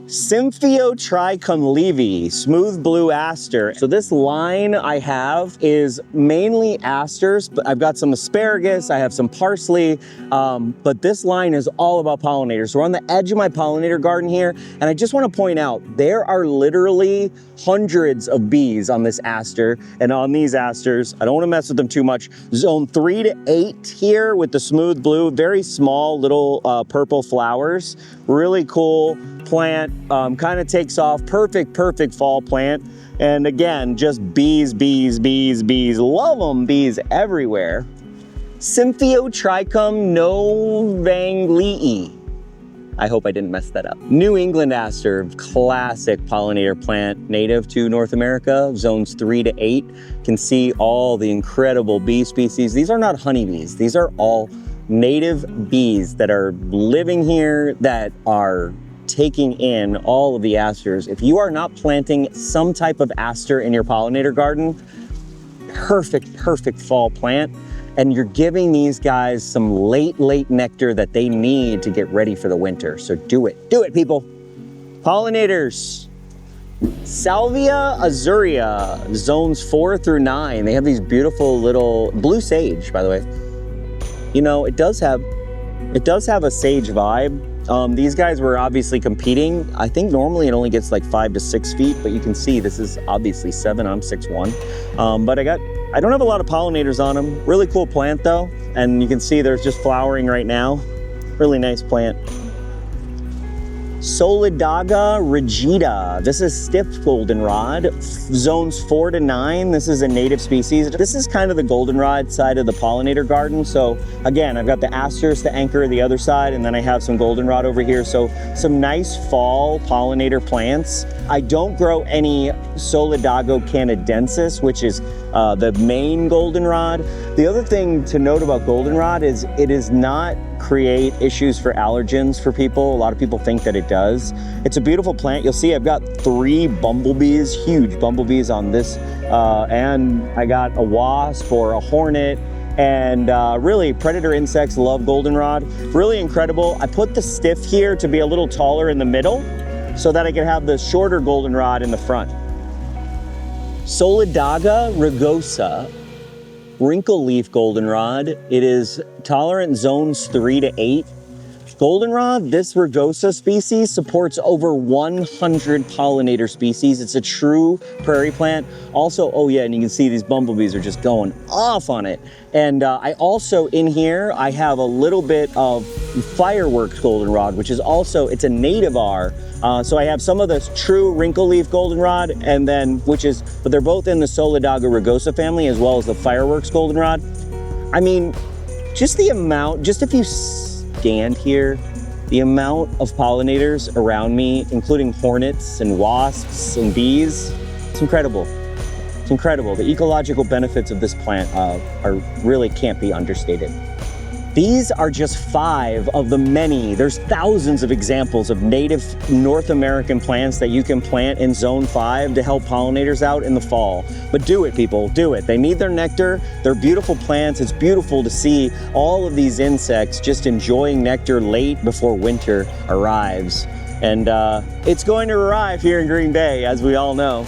Symphyotrichum laeve, Smooth Blue Aster. So this line I have is mainly asters, but I've got some asparagus, I have some parsley, but this line is all about pollinators. So we're on the edge of my pollinator garden here, and I just want to point out, there are literally hundreds of bees on this aster, and on these asters, I don't want to mess with them too much. Zone 3 to 8 here with the smooth blue, very small little purple flowers, really cool plant, kind of takes off, perfect fall plant. And again, just bees, love them, bees everywhere. Symphyotrichum novae-angliae. I hope I didn't mess that up. New England Aster, classic pollinator plant, native to North America, zones 3 to 8. Can see all the incredible bee species. These are not honeybees. These are all native bees that are living here, that are taking in all of the asters. If you are not planting some type of aster in your pollinator garden, perfect fall plant. And you're giving these guys some late nectar that they need to get ready for the winter. So do it people. Pollinators. Salvia azurea, zones 4 through 9. They have these beautiful little blue sage, by the way. You know, it does have a sage vibe. These guys were obviously competing. I think normally it only gets like 5 to 6 feet, but you can see this is obviously 7, I'm 6'1". But I don't have a lot of pollinators on them. Really cool plant though. And you can see there's just flowering right now. Really nice plant. Solidago rigida. This is stiff goldenrod, zones 4 to 9. This is a native species. This is kind of the goldenrod side of the pollinator garden. So again, I've got the asters to anchor the other side, and then I have some goldenrod over here. So some nice fall pollinator plants. I don't grow any Solidago canadensis, which is the main goldenrod. The other thing to note about goldenrod is it does not create issues for allergens for people. A lot of people think that it does. It's a beautiful plant. You'll see I've got 3 bumblebees, huge bumblebees on this, and I got a wasp or a hornet, and really predator insects love goldenrod. Really incredible. I put the stiff here to be a little taller in the middle so that I can have the shorter goldenrod in the front. Solidago rugosa, Wrinkleleaf Goldenrod. It is tolerant zones 3 to 8. Goldenrod, this rugosa species, supports over 100 pollinator species. It's a true prairie plant. Also, oh yeah, and you can see these bumblebees are just going off on it. And I also, in here, I have a little bit of fireworks goldenrod, which is also, it's a nativar. So I have some of this true wrinkleleaf goldenrod, and then, but they're both in the Solidago rugosa family, as well as the fireworks goldenrod. I mean, just the amount, just if you stand here, the amount of pollinators around me, including hornets and wasps and bees, it's incredible. It's incredible. The ecological benefits of this plant really can't be understated. These are just 5 of the many. There's thousands of examples of native North American plants that you can plant in zone 5 to help pollinators out in the fall. But do it, people, do it. They need their nectar. They're beautiful plants. It's beautiful to see all of these insects just enjoying nectar late before winter arrives. And it's going to arrive here in Green Bay, as we all know.